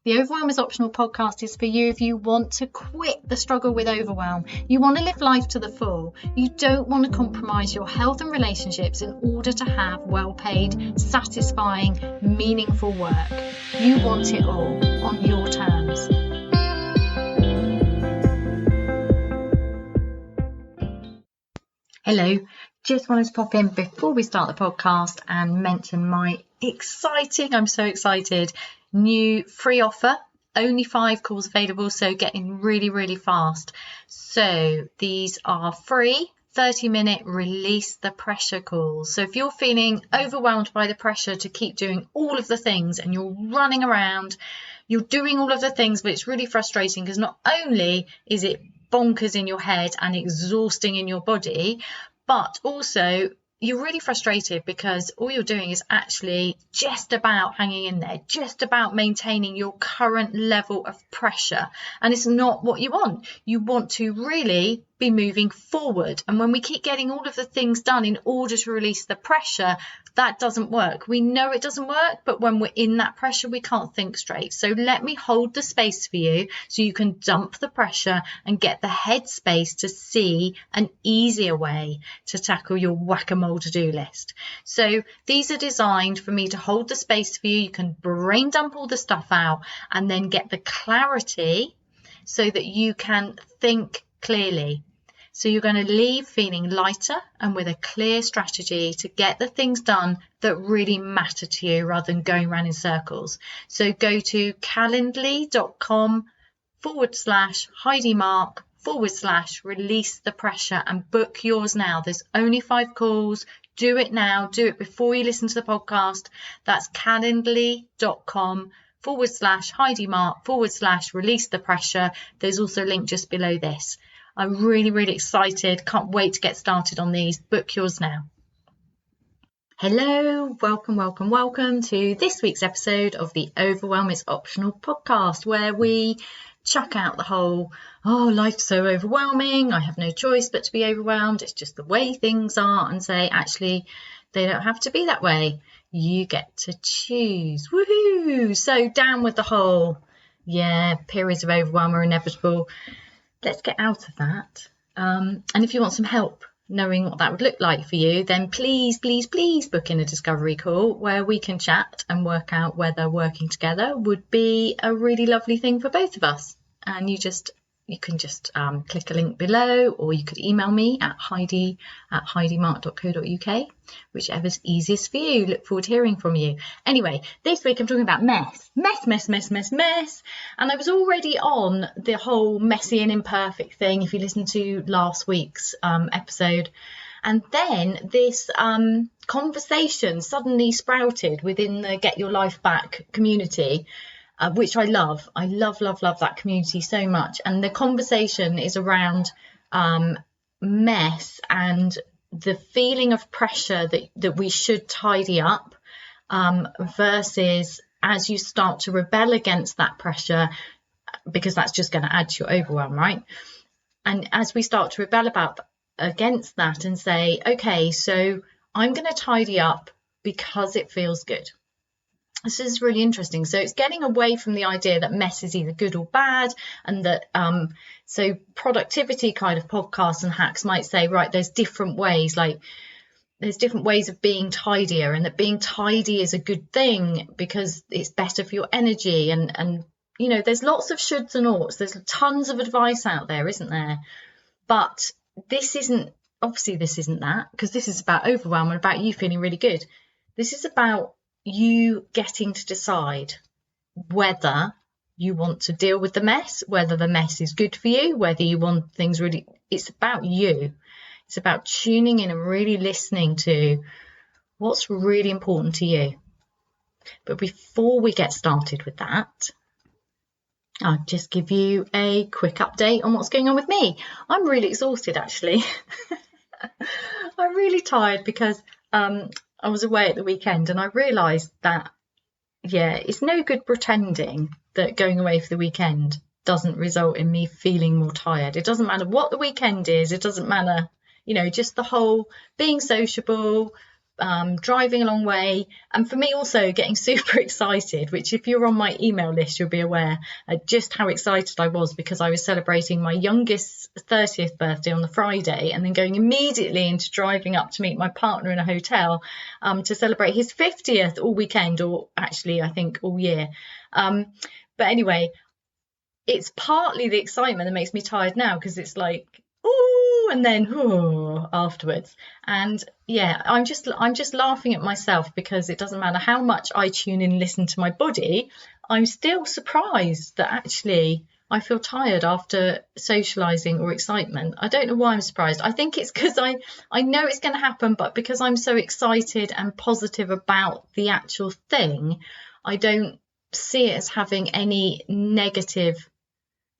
The Overwhelm is Optional podcast is for you if you want to quit the struggle with overwhelm. You want to live life to the full. You don't want to compromise your health and relationships in order to have well-paid, satisfying, meaningful work. You want it all on your terms. Hello, just wanted to pop in before we start the podcast and mention my I'm so excited, new free offer. Only 5 calls available, so getting really fast. So these are free 30-minute release the pressure calls. So if you're feeling overwhelmed by the pressure to keep doing all of the things and you're running around, you're doing all of the things, but it's really frustrating because not only is it bonkers in your head and exhausting in your body, but also you're really frustrated because all you're doing is actually just about hanging in there, just about maintaining your current level of pressure. And it's not what you want. You want to really be moving forward. And when we keep getting all of the things done in order to release the pressure, that doesn't work. We know it doesn't work, but when we're in that pressure, we can't think straight. So let me hold the space for you so you can dump the pressure and get the headspace to see an easier way to tackle your whack-a-mole to-do list. So these are designed for me to hold the space for you. You can brain dump all the stuff out and then get the clarity so that you can think clearly. So you're going to leave feeling lighter and with a clear strategy to get the things done that really matter to you rather than going around in circles. So go to calendly.com/Heidi Marke /release the pressure and book yours now. There's only 5 calls. Do it now. Do it before you listen to the podcast. That's calendly.com/Heidi Marke /release the pressure. There's also a link just below this. I'm really excited. Can't wait to get started on these. Book yours now. Hello, welcome to this week's episode of the Overwhelm is Optional podcast, where we chuck out the whole, life's so overwhelming, I have no choice but to be overwhelmed, it's just the way things are, and say, actually, they don't have to be that way. You get to choose. Woohoo! So down with the whole, periods of overwhelm are inevitable. Let's get out of that. And if you want some help knowing what that would look like for you, then please book in a discovery call where we can chat and work out whether working together would be a really lovely thing for both of us. And you can just click a link below, or you could email me at heidi@heidimarke.co.uk, whichever's easiest for you. Look forward to hearing from you. Anyway, this week I'm talking about mess. And I was already on the whole messy and imperfect thing if you listen to last week's episode. And then this conversation suddenly sprouted within the Get Your Life Back community, which I love. I love that community so much. And the conversation is around mess and the feeling of pressure that we should tidy up versus as you start to rebel against that pressure, because that's just going to add to your overwhelm, right? And as we start to rebel against that and say, okay, so I'm going to tidy up because it feels good. This is really interesting. So it's getting away from the idea that mess is either good or bad, and that so productivity kind of podcasts and hacks might say, right, there's different ways of being tidier, and that being tidy is a good thing because it's better for your energy. And you know, there's lots of shoulds and oughts. There's tons of advice out there, isn't there? But this isn't that, because this is about overwhelm and about you feeling really good. This is about you getting to decide whether you want to deal with the mess, whether the mess is good for you, whether you want things really. It's about you. It's about tuning in and really listening to what's really important to you. But before we get started with that, I'll just give you a quick update on what's going on with me. I'm really exhausted, actually. I'm really tired because I was away at the weekend, and I realised that, it's no good pretending that going away for the weekend doesn't result in me feeling more tired. It doesn't matter what the weekend is. It doesn't matter, just the whole being sociable, driving a long way, and for me also getting super excited, which if you're on my email list you'll be aware just how excited I was, because I was celebrating my youngest's 30th birthday on the Friday and then going immediately into driving up to meet my partner in a hotel to celebrate his 50th all weekend, or actually I think all year. But anyway, it's partly the excitement that makes me tired now, because it's like, ooh, and then ooh afterwards. And yeah, I'm just laughing at myself, because it doesn't matter how much I tune in and listen to my body, I'm still surprised that actually I feel tired after socializing or excitement. I don't know why I'm surprised. I think it's because I know it's going to happen, but because I'm so excited and positive about the actual thing, I don't see it as having any negative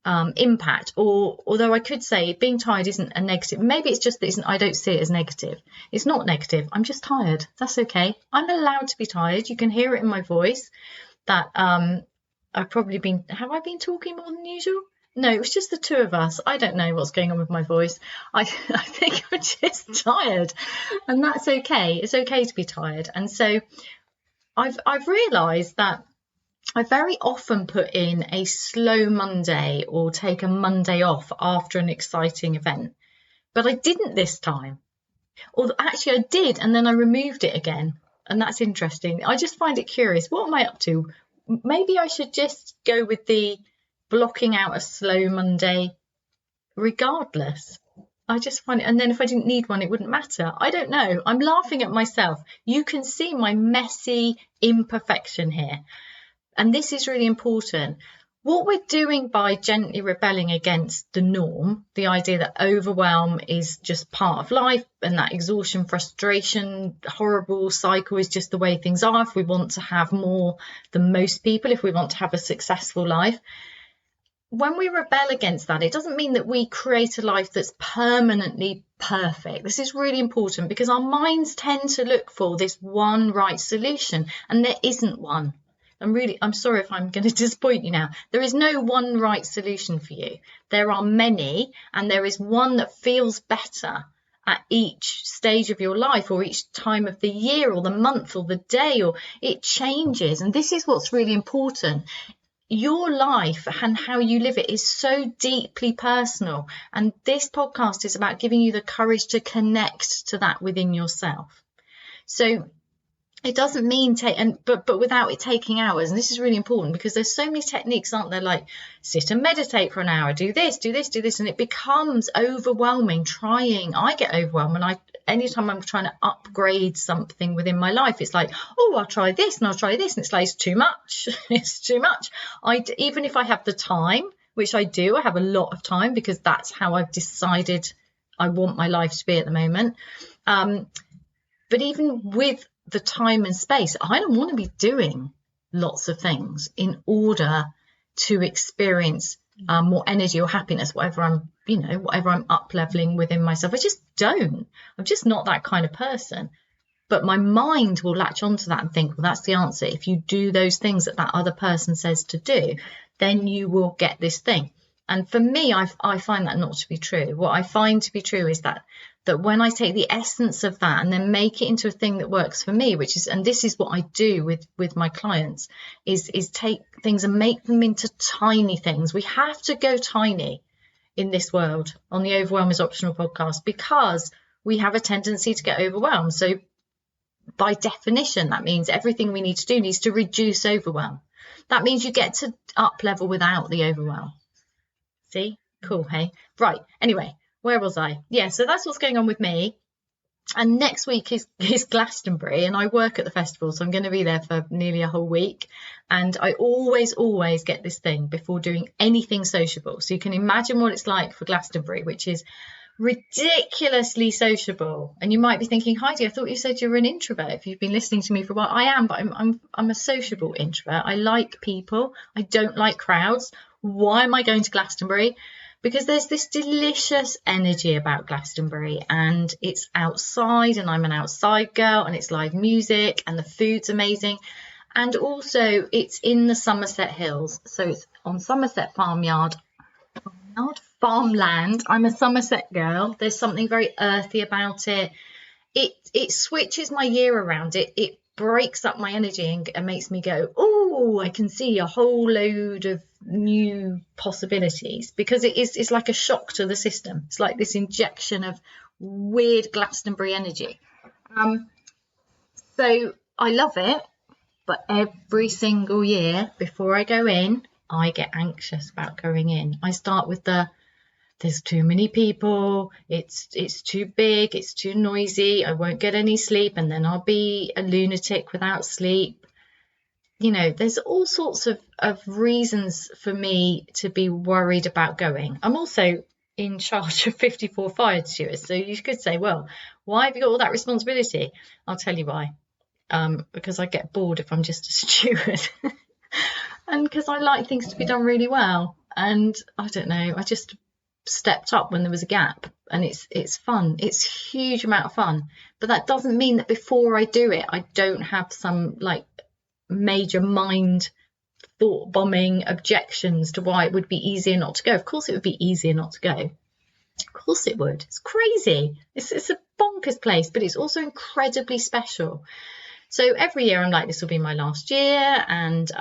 impact. Or although I could say being tired isn't a negative, maybe it's just that I don't see it as negative. It's not negative, I'm just tired. That's okay. I'm allowed to be tired. You can hear it in my voice that have I been talking more than usual? No, it was just the two of us. I don't know what's going on with my voice. I think I'm just tired, and that's okay. It's okay to be tired. And so I've realized that I very often put in a slow Monday or take a Monday off after an exciting event. But I didn't this time. Or actually I did, and then I removed it again. And that's interesting. I just find it curious. What am I up to? Maybe I should just go with the blocking out a slow Monday regardless. I just find it, and then if I didn't need one, it wouldn't matter. I don't know. I'm laughing at myself. You can see my messy imperfection here. And this is really important. What we're doing by gently rebelling against the norm, the idea that overwhelm is just part of life, and that exhaustion, frustration, horrible cycle is just the way things are. If we want to have more than most people, if we want to have a successful life, when we rebel against that, it doesn't mean that we create a life that's permanently perfect. This is really important, because our minds tend to look for this one right solution, and there isn't one. I'm sorry if I'm going to disappoint you now. There is no one right solution for you. There are many, and there is one that feels better at each stage of your life, or each time of the year, or the month, or the day, or it changes. And this is what's really important. Your life and how you live it is so deeply personal. And this podcast is about giving you the courage to connect to that within yourself. So it doesn't mean but without it taking hours. And this is really important, because there's so many techniques, aren't there? Like sit and meditate for an hour, do this, and it becomes overwhelming. I get overwhelmed, and anytime I'm trying to upgrade something within my life, it's like, oh, I'll try this and I'll try this, and it's like, it's too much. It's too much. Even if I have the time, which I do, I have a lot of time, because that's how I've decided I want my life to be at the moment. But even with the time and space, I don't want to be doing lots of things in order to experience more energy or happiness, whatever I'm up leveling within myself. I just don't. I'm just not that kind of person. But my mind will latch onto that and think, well, that's the answer. If you do those things that other person says to do, then you will get this thing. And for me, I find that not to be true. What I find to be true is that when I take the essence of that and then make it into a thing that works for me, and this is what I do with my clients, is take things and make them into tiny things. We have to go tiny in this world on the Overwhelm is Optional podcast, because we have a tendency to get overwhelmed. So by definition, that means everything we need to do needs to reduce overwhelm. That means you get to up level without the overwhelm. See? Cool, hey? Right. Anyway, where was I? Yeah, so that's what's going on with me. And next week is Glastonbury, and I work at the festival, so I'm going to be there for nearly a whole week. And I always get this thing before doing anything sociable. So you can imagine what it's like for Glastonbury, which is ridiculously sociable. And you might be thinking, Heidi, I thought you said you were an introvert. If you've been listening to me for a while, I am, but I'm a sociable introvert. I like people. I don't like crowds. Why am I going to Glastonbury? Because there's this delicious energy about Glastonbury, and it's outside, and I'm an outside girl, and it's live music, and the food's amazing. And also it's in the Somerset Hills. So it's on Somerset farmland. I'm a Somerset girl. There's something very earthy about it. it switches my year around. It breaks up my energy and makes me go, oh, I can see a whole load of new possibilities, because it's like a shock to the system. It's like this injection of weird Glastonbury energy. So I love it, but every single year before I go in, I get anxious about going in. I start with there's too many people, it's too big, it's too noisy, I won't get any sleep, and then I'll be a lunatic without sleep. There's all sorts of reasons for me to be worried about going. I'm also in charge of 54 fire stewards, so you could say, well, why have you got all that responsibility? I'll tell you why. Because I get bored if I'm just a steward. And because I like things to be done really well. And I don't know, I just stepped up when there was a gap, and it's fun. It's a huge amount of fun. But that doesn't mean that before I do it, I don't have some like major mind thought bombing objections to why it would be easier not to go. Of course it would be easier not to go. Of course it would. It's crazy. It's a bonkers place, but it's also incredibly special. So every year I'm like, this will be my last year, and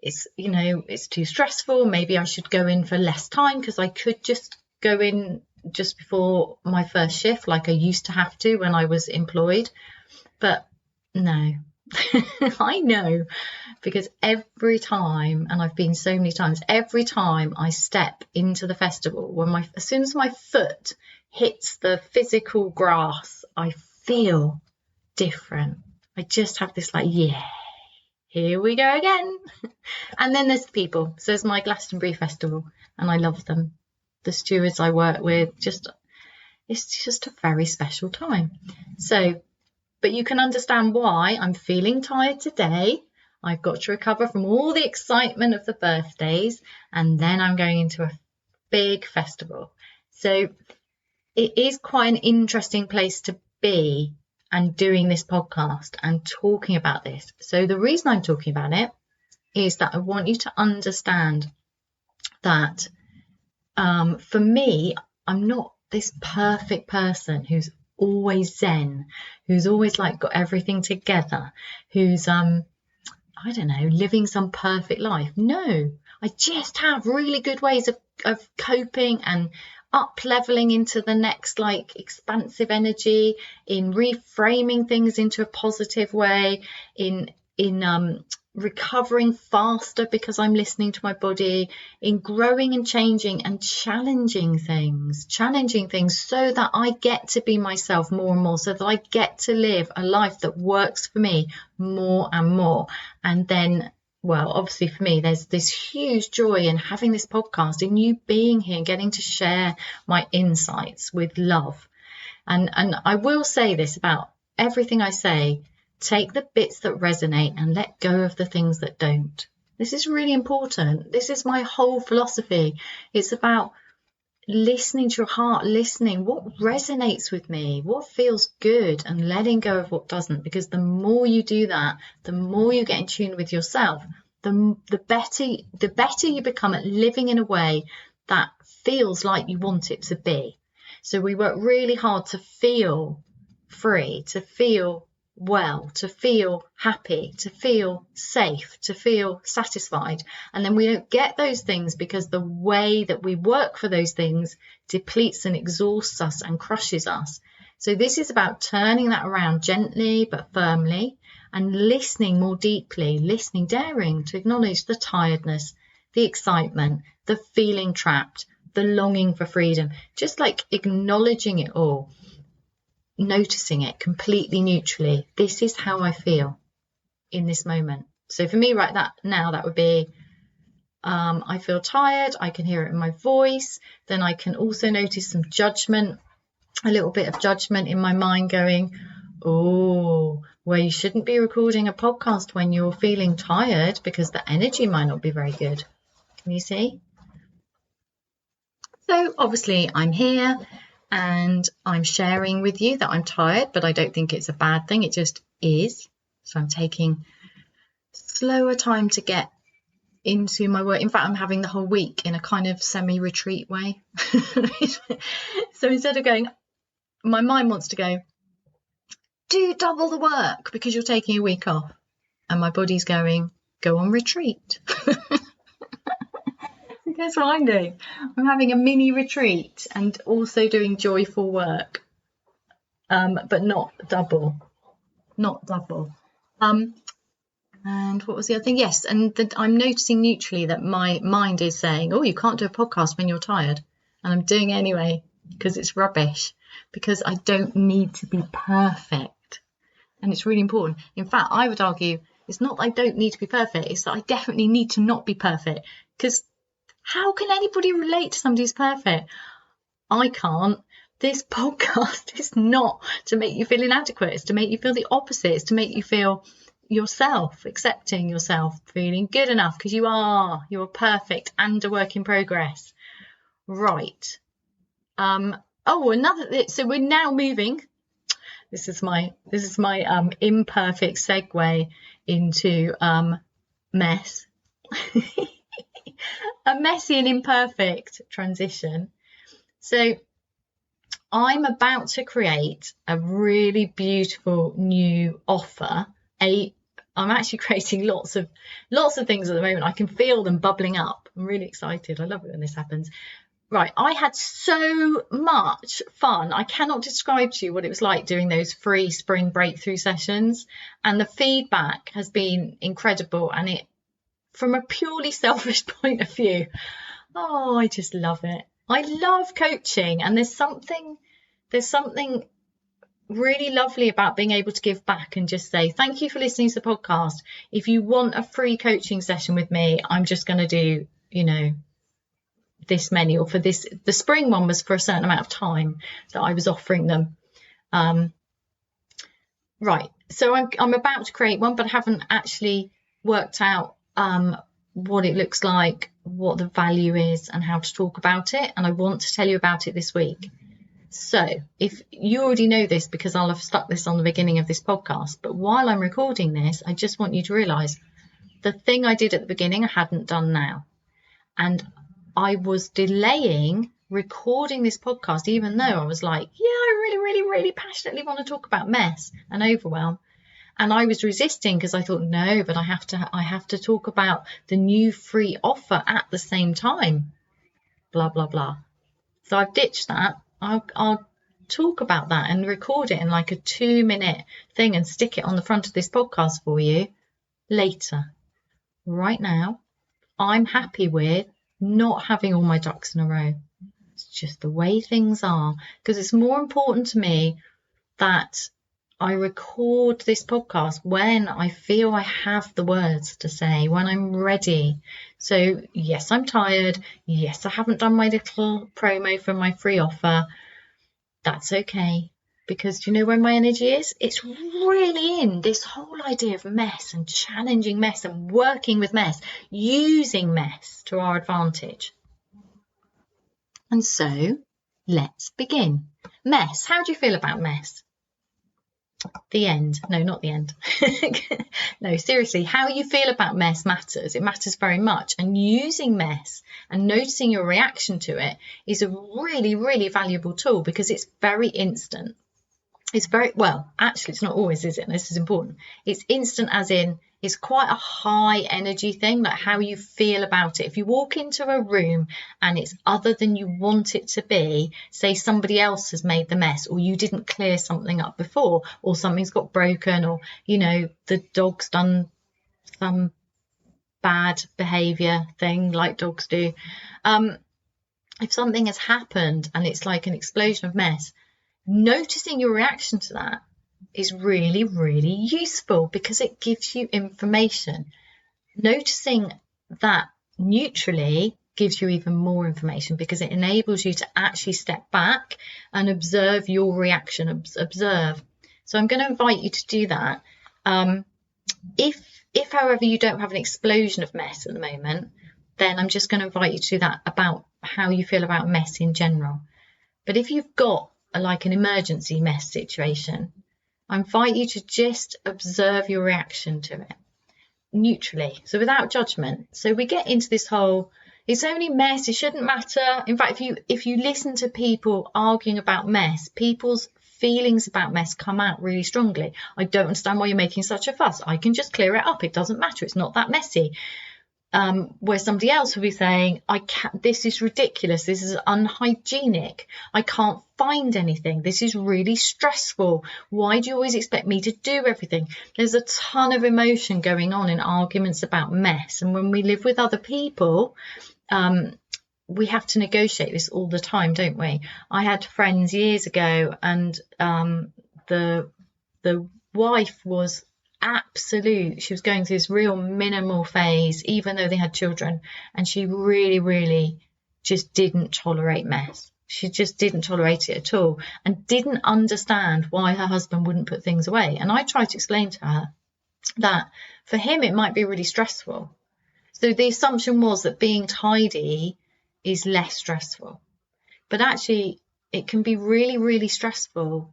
it's too stressful. Maybe I should go in for less time, because I could just go in just before my first shift like I used to have to when I was employed. But no, I know, because every time, and I've been so many times, every time I step into the festival, as soon as my foot hits the physical grass, I feel different. I just have this like, yeah, here we go again. And then there's the people. So there's my Glastonbury festival, and I love them. The stewards I work with, it's just a very special time. So, but you can understand why I'm feeling tired today. I've got to recover from all the excitement of the birthdays, and then I'm going into a big festival. So it is quite an interesting place to be, and doing this podcast and talking about this. So the reason I'm talking about it is that I want you to understand that for me, I'm not this perfect person who's always zen, who's always like got everything together, who's I don't know, living some perfect life. No, I just have really good ways of coping and up leveling into the next like expansive energy, in reframing things into a positive way, in recovering faster because I'm listening to my body, in growing and changing and challenging things so that I get to be myself more and more, so that I get to live a life that works for me more and more. And then, well, obviously for me, there's this huge joy in having this podcast, in you being here and getting to share my insights with love. And I will say this about everything I say: take the bits that resonate and let go of the things that don't. This is really important. This is my whole philosophy. It's about listening to your heart, listening what resonates with me, what feels good, and letting go of what doesn't. Because the more you do that, the more you get in tune with yourself, the better you become at living in a way that feels like you want it to be. So we work really hard to feel free, to feel well, to feel happy, to feel safe, to feel satisfied. And then we don't get those things because the way that we work for those things depletes and exhausts us and crushes us. So this is about turning that around gently but firmly, and listening more deeply, daring to acknowledge the tiredness, the excitement, the feeling trapped, the longing for freedom, just like acknowledging it all. Noticing it completely neutrally. This is how I feel in this moment. So for me right now, that would be I feel tired. I can hear it in my voice. Then I can also notice some judgment, a little bit of judgment in my mind going, oh, well, you shouldn't be recording a podcast when you're feeling tired, because the energy might not be very good. Can you see? So obviously I'm here and I'm sharing with you that I'm tired, but I don't think it's a bad thing. It just is. So I'm taking slower time to get into my work. In fact, I'm having the whole week in a kind of semi-retreat way. So instead of going, my mind wants to go, do double the work because you're taking a week off. And my body's going, go on retreat. So guess what I'm doing? I'm having a mini retreat and also doing joyful work, but not double. And what was the other thing? Yes, and I'm noticing neutrally that my mind is saying, oh, you can't do a podcast when you're tired. And I'm doing it anyway because it's rubbish, because I don't need to be perfect. And it's really important. In fact, I would argue it's not that I don't need to be perfect, it's that I definitely need to not be perfect. Because how can anybody relate to somebody who's perfect? I can't. This podcast is not to make you feel inadequate. It's to make you feel the opposite. It's to make you feel yourself, accepting yourself, feeling good enough, because you are perfect and a work in progress. Right. So we're now moving. This is my imperfect segue into mess. A messy and imperfect transition. So I'm about to create a really beautiful new offer. I'm actually creating lots of things at the moment. I can feel them bubbling up. I'm really excited. I love it when this happens. Right, I had so much fun. I cannot describe to you what it was like doing those free spring breakthrough sessions, and the feedback has been incredible. And it, from a purely selfish point of view, I just love it. I love coaching, and there's something really lovely about being able to give back and just say thank you for listening to the podcast. If you want a free coaching session with me, I'm just going to do, this many, or for this, the spring one was for a certain amount of time that I was offering them. Right, so I'm about to create one, but I haven't actually worked out what it looks like, what the value is, and how to talk about it, and I want to tell you about it this week. So if you already know this, because I'll have stuck this on the beginning of this podcast, but while I'm recording this, I just want you to realize the thing I did at the beginning I hadn't done now. And I was delaying recording this podcast, even though I was like, yeah, I really, really, really passionately want to talk about mess and overwhelm. And I was resisting because I thought, no, but I have to talk about the new free offer at the same time, blah, blah, blah. So I've ditched that. I'll talk about that and record it in like a 2-minute thing and stick it on the front of this podcast for you later. Right now, I'm happy with not having all my ducks in a row. It's just the way things are, because it's more important to me that I record this podcast when I feel I have the words to say, when I'm ready. So yes, I'm tired. Yes, I haven't done my little promo for my free offer. That's okay, because do you know where my energy is? It's really in this whole idea of mess and challenging mess and working with mess, using mess to our advantage. And so let's begin. Mess. How do you feel about mess? The end. No, not the end. No, seriously, how you feel about mess matters. It matters very much. And using mess and noticing your reaction to it is a really, really valuable tool, because it's very instant. It's very, well, actually, it's not always, is it? This is important. It's instant, as in it's quite a high energy thing, like how you feel about it. If you walk into a room and it's other than you want it to be, say somebody else has made the mess, or you didn't clear something up before, or something's got broken, or, the dog's done some bad behavior thing like dogs do. If something has happened and it's like an explosion of mess, noticing your reaction to that is really, really useful, because it gives you information. Noticing that neutrally gives you even more information, because it enables you to actually step back and observe your reaction, observe. So I'm going to invite you to do that. If however you don't have an explosion of mess at the moment, then I'm just going to invite you to do that about how you feel about mess in general. But if you've got like an emergency mess situation, I invite you to just observe your reaction to it neutrally, so without judgment. So we get into this whole, it's only mess, it shouldn't matter. In fact, if you listen to people arguing about mess, people's feelings about mess come out really strongly. I don't understand why you're making such a fuss. I can just clear it up. It doesn't matter. It's not that messy. Where somebody else will be saying, this is ridiculous, this is unhygienic, I can't find anything, this is really stressful, why do you always expect me to do everything? There's a ton of emotion going on in arguments about mess, and when we live with other people, we have to negotiate this all the time, don't we? I had friends years ago, and the wife was she was going through this real minimal phase, even though they had children, and she really just didn't tolerate mess. She just didn't tolerate it at all, and didn't understand why her husband wouldn't put things away. And I tried to explain to her that for him it might be really stressful. So the assumption was that being tidy is less stressful, but actually it can be really stressful.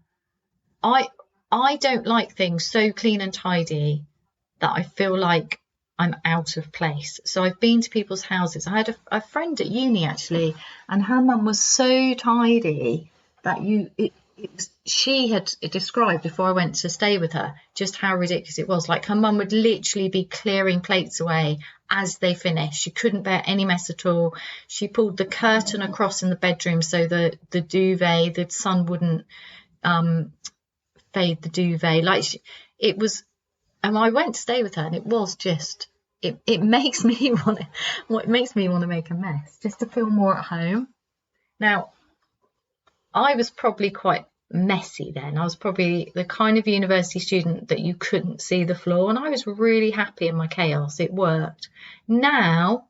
I don't like things so clean and tidy that I feel like I'm out of place. So I've been to people's houses. I had a friend at uni actually, and her mum was so tidy that she had described before I went to stay with her just how ridiculous it was. Like, her mum would literally be clearing plates away as they finished. She couldn't bear any mess at all. She pulled the curtain across in the bedroom so the duvet, the sun wouldn't fade the duvet. Like, it was, and I went to stay with her, and it was just, it makes me want to make a mess just to feel more at home. Now, I was probably quite messy then. I was probably the kind of university student that you couldn't see the floor, and I was really happy in my chaos. It worked. Now,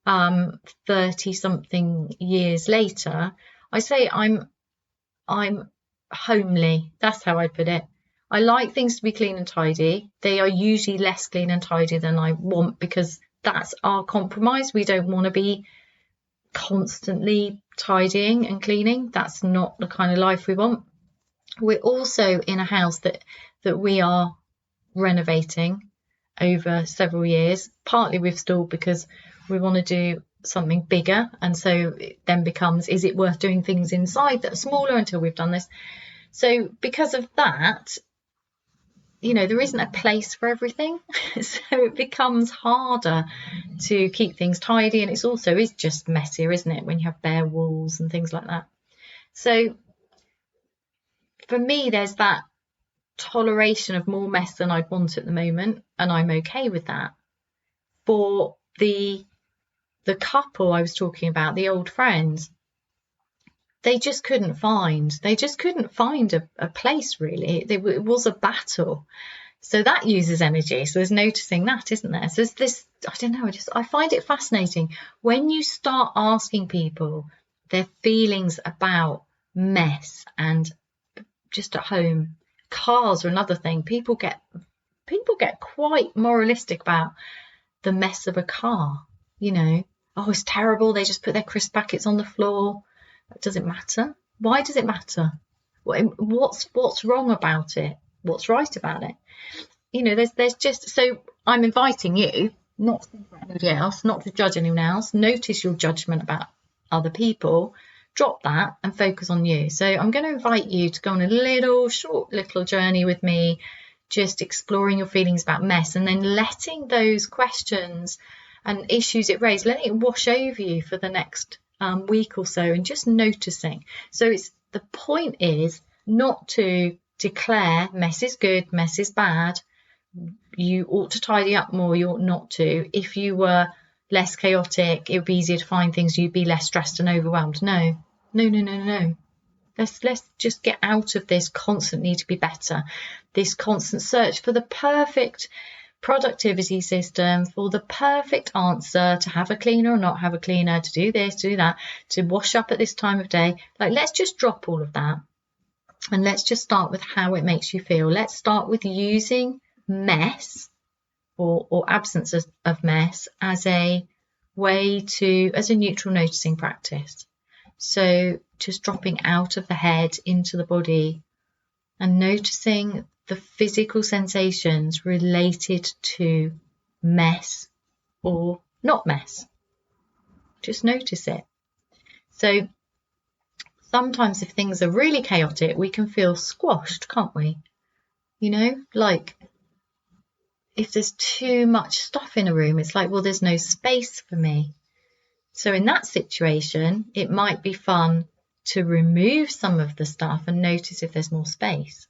30 something years later, I say I'm homely. That's how I put it. I like things to be clean and tidy. They are usually less clean and tidy than I want, because that's our compromise. We don't want to be constantly tidying and cleaning. That's not the kind of life we want. We're also in a house that we are renovating over several years. Partly we've stalled because we want to do something bigger, and so it then becomes, is it worth doing things inside that are smaller until we've done this? So because of that, there isn't a place for everything. So it becomes harder to keep things tidy, and it's also is just messier, isn't it, when you have bare walls and things like that. So for me, there's that toleration of more mess than I'd want at the moment, and I'm okay with that. For the couple I was talking about, the old friends, they just couldn't find a place, really. It was a battle. So that uses energy. So there's noticing that, isn't there? So there's this, I don't know, I find it fascinating when you start asking people their feelings about mess and just at home. Cars are another thing. People get quite moralistic about the mess of a car. Oh, it's terrible. They just put their crisp packets on the floor. Does it matter? Why does it matter? What's wrong about it? What's right about it? There's just, so I'm inviting you not to think about anybody else, not to judge anyone else. Notice your judgment about other people. Drop that and focus on you. So I'm going to invite you to go on a short little journey with me, just exploring your feelings about mess, and then letting those questions and issues it raised, letting it wash over you for the next week or so, and just noticing. So the point is not to declare mess is good, mess is bad, you ought to tidy up more, you ought not to. If you were less chaotic, it would be easier to find things, you'd be less stressed and overwhelmed. No. Let's just get out of this constant need to be better, this constant search for the perfect productivity system, for the perfect answer, to have a cleaner or not have a cleaner, to do this, to do that, to wash up at this time of day. Like, let's just drop all of that, and let's just start with how it makes you feel. Let's start with using mess or absence of mess as a way as a neutral noticing practice. So just dropping out of the head into the body and noticing the physical sensations related to mess or not mess. Just notice it. So sometimes if things are really chaotic, we can feel squashed, can't we? You know, like if there's too much stuff in a room, it's like, well, there's no space for me. So in that situation, it might be fun to remove some of the stuff and notice if there's more space.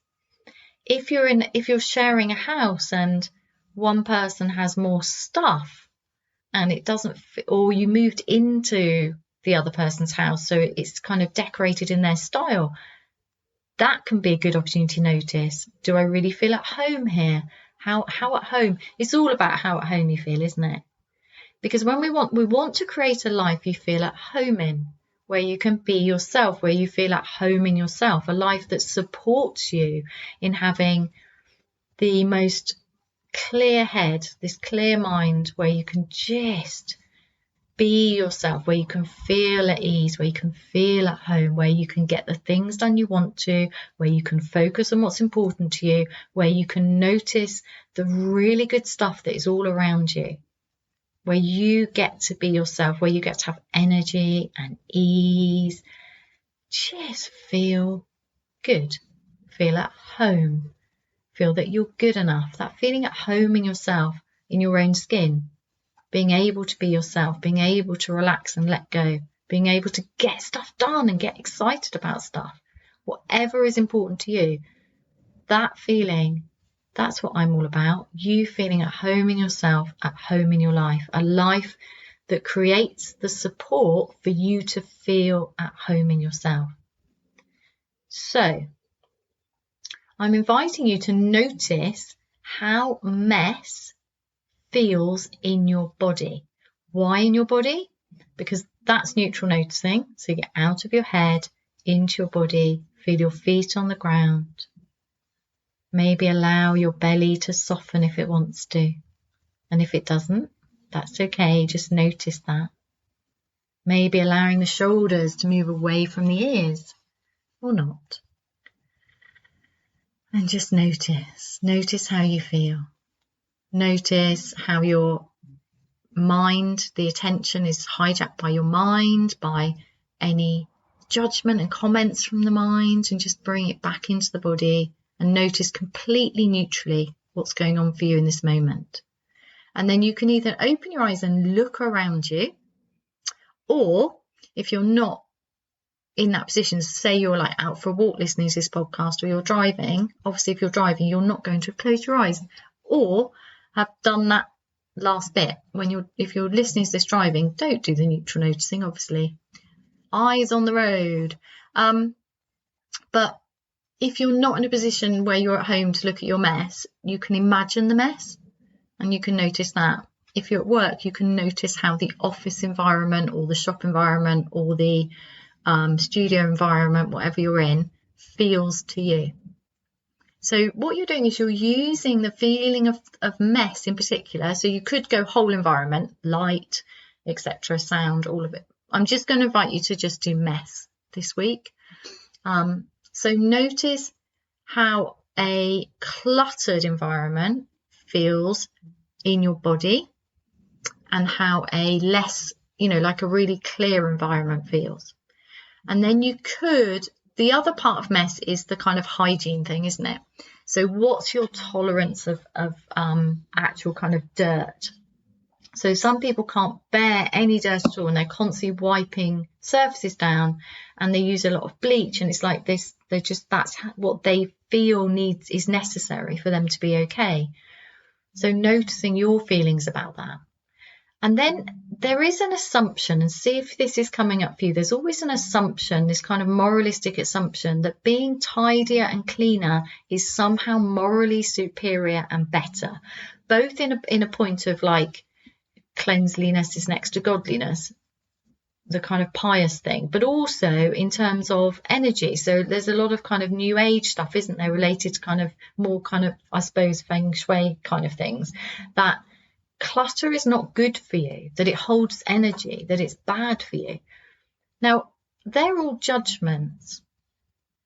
If you're sharing a house and one person has more stuff and it doesn't fit, or you moved into the other person's house, so it's kind of decorated in their style, that can be a good opportunity to notice, do I really feel at home here? How at home? It's all about how at home you feel, isn't it? Because when we want to create a life you feel at home in, where you can be yourself, where you feel at home in yourself, a life that supports you in having the most clear head, this clear mind, where you can just be yourself, where you can feel at ease, where you can feel at home, where you can get the things done you want to, where you can focus on what's important to you, where you can notice the really good stuff that is all around you, where you get to be yourself, where you get to have energy and ease. Just feel good, feel at home, feel that you're good enough, that feeling at home in yourself, in your own skin. Being able to be yourself, being able to relax and let go, being able to get stuff done and get excited about stuff, whatever is important to you, that feeling, that's what I'm all about. You feeling at home in yourself, at home in your life, a life that creates the support for you to feel at home in yourself. So I'm inviting you to notice how mess feels in your body. Why in your body? Because that's neutral noticing. So you get out of your head, into your body, feel your feet on the ground. Maybe allow your belly to soften if it wants to. And if it doesn't, that's okay. Just notice that. Maybe allowing the shoulders to move away from the ears or not. And just notice how you feel. Notice how your mind, the attention is hijacked by your mind, by any judgment and comments from the mind, and just bring it back into the body and notice completely neutrally what's going on for you in this moment. And then you can either open your eyes and look around you, or if you're not in that position, say you're like out for a walk listening to this podcast, or you're driving, obviously if you're driving you're not going to close your eyes, or have done that last bit. If you're listening to this driving, don't do the neutral noticing, obviously. Eyes on the road. But if you're not in a position where you're at home to look at your mess, you can imagine the mess and you can notice that. If you're at work, you can notice how the office environment or the shop environment or the studio environment, whatever you're in, feels to you. So what you're doing is you're using the feeling of mess in particular. So you could go whole environment, light, etc., sound, all of it. I'm just going to invite you to just do mess this week. So notice how a cluttered environment feels in your body and how a less, like a really clear environment feels. And then the other part of mess is the kind of hygiene thing, isn't it? So what's your tolerance of actual kind of dirt? So some people can't bear any dirt at all and they're constantly wiping surfaces down and they use a lot of bleach, and it's like this, that's what they feel is necessary for them to be okay. So noticing your feelings about that. And then there is an assumption, and see if this is coming up for you. There's always an assumption, this kind of moralistic assumption, that being tidier and cleaner is somehow morally superior and better, both in a point of like cleanliness is next to godliness, the kind of pious thing, but also in terms of energy. So there's a lot of kind of new age stuff, isn't there, related to kind of more kind of, I suppose, feng shui kind of things, that clutter is not good for you, that it holds energy, that it's bad for you. Now, they're all judgments.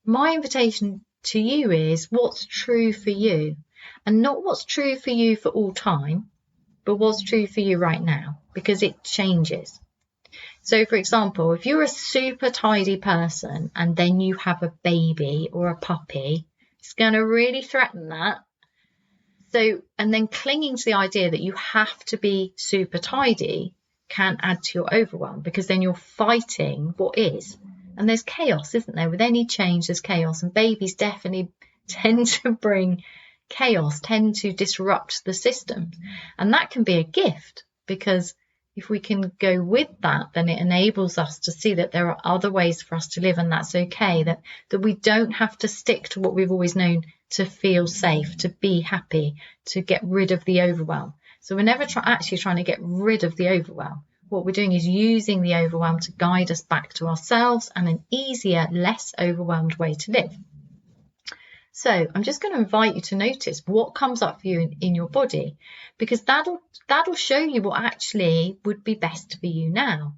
My invitation to you is what's true for you, and not what's true for you for all time, but what's true for you right now, because it changes. So, for example, if you're a super tidy person and then you have a baby or a puppy, it's going to really threaten that. So, and then clinging to the idea that you have to be super tidy can add to your overwhelm, because then you're fighting what is. And there's chaos, isn't there? With any change, there's chaos. And babies definitely tend to bring chaos, tend to disrupt the system. And that can be a gift, because if we can go with that, then it enables us to see that there are other ways for us to live, and that's okay, that we don't have to stick to what we've always known to feel safe, to be happy, to get rid of the overwhelm. So we're never actually trying to get rid of the overwhelm. What we're doing is using the overwhelm to guide us back to ourselves and an easier, less overwhelmed way to live. So I'm just going to invite you to notice what comes up for you in your body, because that'll show you what actually would be best for you now.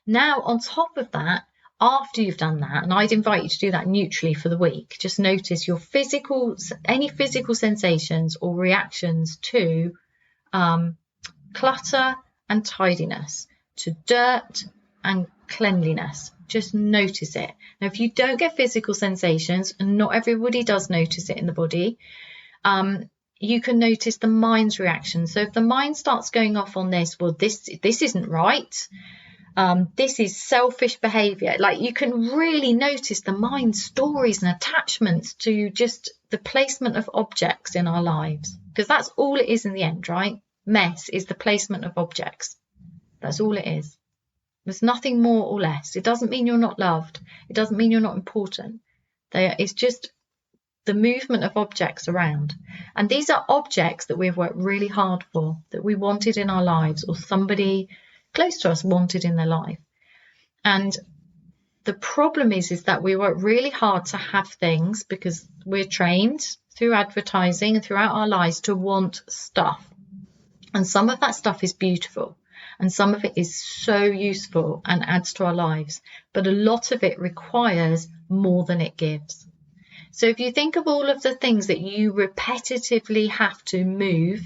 Now, on top of that, after you've done that, and I'd invite you to do that neutrally for the week, just notice your any physical sensations or reactions to clutter and tidiness, to dirt and cleanliness. Just notice it. Now, if you don't get physical sensations, and not everybody does notice it in the body, you can notice the mind's reaction. So if the mind starts going off on this, well, this isn't right, this is selfish behavior, like, you can really notice the mind's stories and attachments to just the placement of objects in our lives, because that's all it is in the end, right? Mess is the placement of objects. That's all it is. There's nothing more or less. It doesn't mean you're not loved. It doesn't mean you're not important. It's just the movement of objects around. And these are objects that we've worked really hard for, that we wanted in our lives, or somebody close to us wanted in their life. And the problem is that we work really hard to have things, because we're trained through advertising and throughout our lives to want stuff. And some of that stuff is beautiful, and some of it is so useful and adds to our lives, but a lot of it requires more than it gives. So if you think of all of the things that you repetitively have to move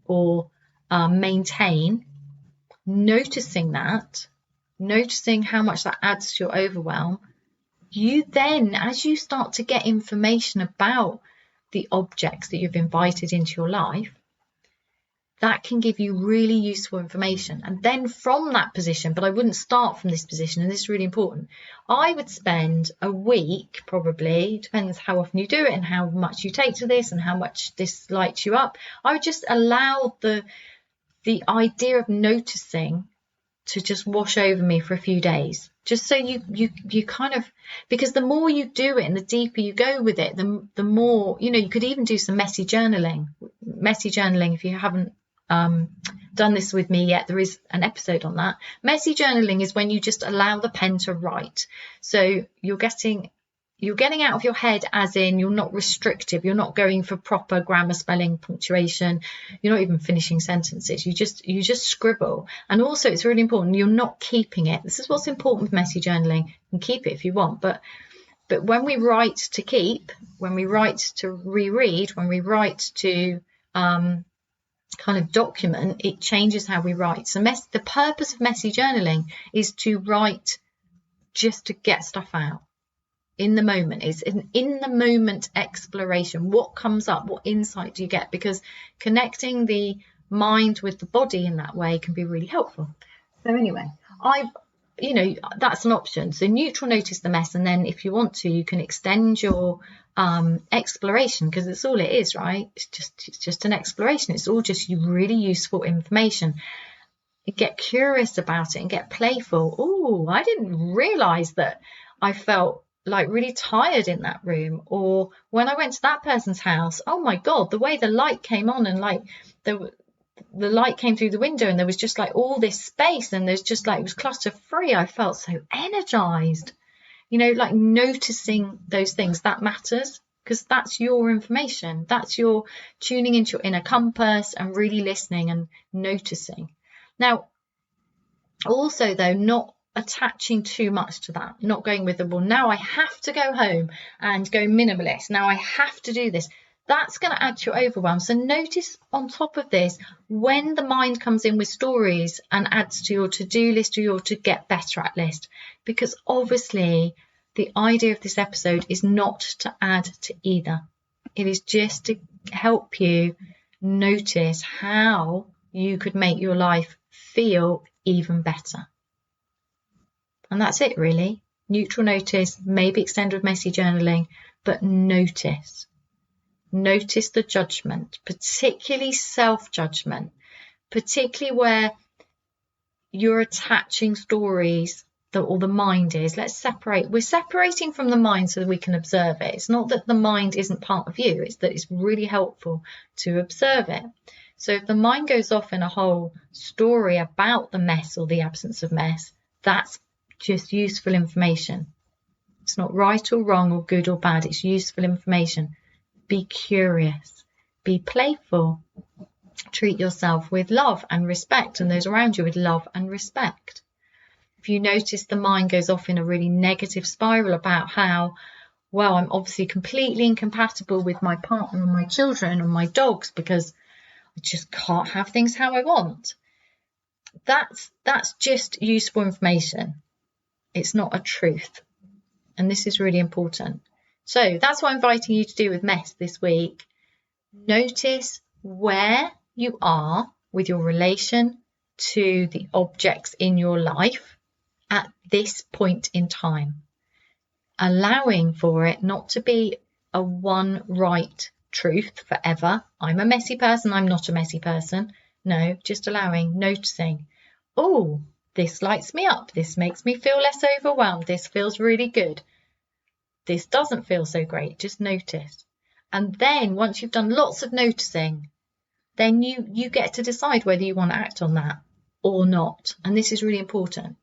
or maintain, noticing how much that adds to your overwhelm, you then, as you start to get information about the objects that you've invited into your life, that can give you really useful information. And then from that position, but I wouldn't start from this position, and this is really important, I would spend a week, probably, depends how often you do it and how much you take to this and how much this lights you up, I would just allow the idea of noticing to just wash over me for a few days, just so you kind of, because the more you do it and the deeper you go with it, the more, you could even do some messy journaling. If you haven't done this with me yet, there is an episode on that. Messy journaling is when you just allow the pen to write. So you're getting out of your head, as in you're not restrictive, you're not going for proper grammar, spelling, punctuation, you're not even finishing sentences, you just scribble. And also, it's really important, you're not keeping it. This is what's important with messy journaling. You can keep it if you want, but when we write to keep, when we write to reread, when we write to kind of document, it changes how we write. So the purpose of messy journaling is to write just to get stuff out in the moment. It's an in the moment exploration. What comes up, what insight do you get? Because connecting the mind with the body in that way can be really helpful. So anyway, that's an option. So neutral, notice the mess, and then if you want to, you can extend your exploration, because it's all it is, right? It's just an exploration. It's all just really useful information. Get curious about it and get playful. Oh, I didn't realize that I felt like really tired in that room, or when I went to that person's house, oh my god, the way the light came on, and like the light came through the window, and there was just like all this space, and there's just like, it was clutter free. I felt so energized. Like noticing those things, that matters, because that's your information. That's your tuning into your inner compass and really listening and noticing. Now, also though, not attaching too much to that, not going with the, well, now I have to go home and go minimalist. Now I have to do this. That's going to add to your overwhelm. So notice on top of this, when the mind comes in with stories and adds to your to-do list or your to get better at list, because obviously the idea of this episode is not to add to either. It is just to help you notice how you could make your life feel even better. And that's it, really. Neutral notice, maybe extend with messy journaling, but notice. Notice the judgment, particularly self-judgment, particularly where you're attaching stories or the mind is. Let's separate. We're separating from the mind so that we can observe it. It's not that the mind isn't part of you. It's that it's really helpful to observe it. So if the mind goes off in a whole story about the mess or the absence of mess, that's just useful information. It's not right or wrong or good or bad. It's useful information. Be curious. Be playful. Treat yourself with love and respect, and those around you with love and respect. If you notice the mind goes off in a really negative spiral about how, well, I'm obviously completely incompatible with my partner and my children and my dogs because I just can't have things how I want. That's just useful information. It's not a truth. And this is really important. So that's what I'm inviting you to do with mess this week. Notice where you are with your relation to the objects in your life at this point in time, allowing for it not to be a one right truth forever. I'm a messy person, I'm not a messy person. No, just allowing, noticing, oh, this lights me up, this makes me feel less overwhelmed, this feels really good, this doesn't feel so great. Just notice. And then once you've done lots of noticing, then you get to decide whether you want to act on that or not. And this is really important.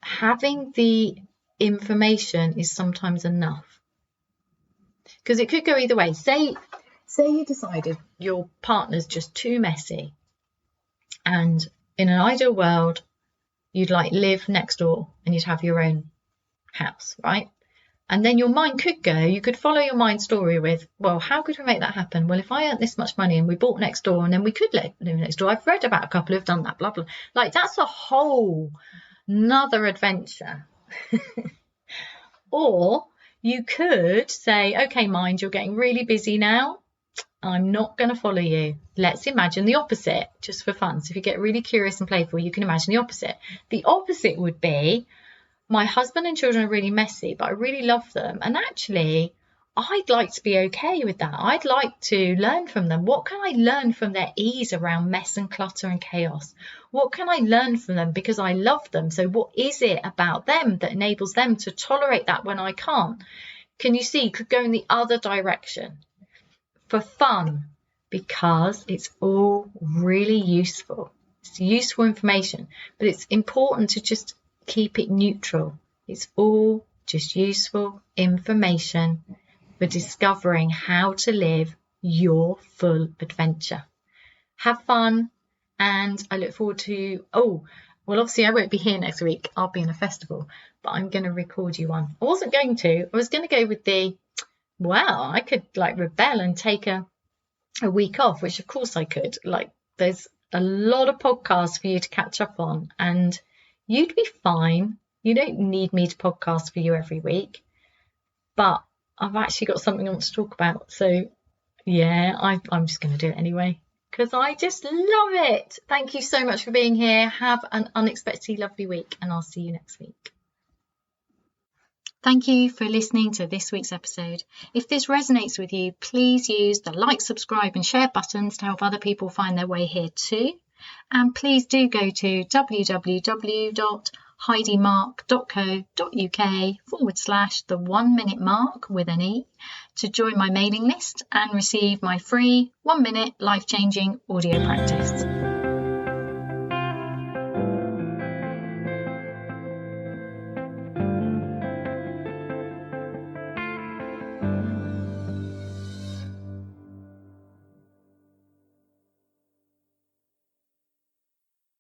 Having the information is sometimes enough, because it could go either way. Say you decided your partner's just too messy, and in an ideal world you'd like live next door and you'd have your own house, right? And then your mind could go, you could follow your mind story with, well, how could we make that happen? Well, if I earned this much money and we bought next door, and then we could live next door. I've read about a couple who've done that, blah blah. Like, that's a whole another adventure. Or you could say, okay, mind, you're getting really busy now. I'm not going to follow you. Let's imagine the opposite, just for fun. So if you get really curious and playful, you can imagine the opposite. The opposite would be, my husband and children are really messy, but I really love them. And actually, I'd like to be okay with that. I'd like to learn from them. What can I learn from their ease around mess and clutter and chaos? What can I learn from them because I love them? So what is it about them that enables them to tolerate that when I can't? Can you see? You could go in the other direction for fun, because it's all really useful. It's useful information, but it's important to just keep it neutral. It's all just useful information for discovering how to live your full adventure. Have fun, and I look forward to, obviously I won't be here next week. I'll be in a festival, but I'm going to record you one. I wasn't going to. I was going to go with I could rebel and take a week off, which of course I could. There's a lot of podcasts for you to catch up on, and you'd be fine. You don't need me to podcast for you every week, but I've actually got something I want to talk about. So yeah, I'm just going to do it anyway, because I just love it. Thank you so much for being here. Have an unexpectedly lovely week, and I'll see you next week. Thank you for listening to this week's episode. If this resonates with you, please use the like, subscribe and share buttons to help other people find their way here too. And please do go to www.heidimark.co.uk/the 1 minute mark with an E to join my mailing list and receive my free 1 minute life-changing audio practice.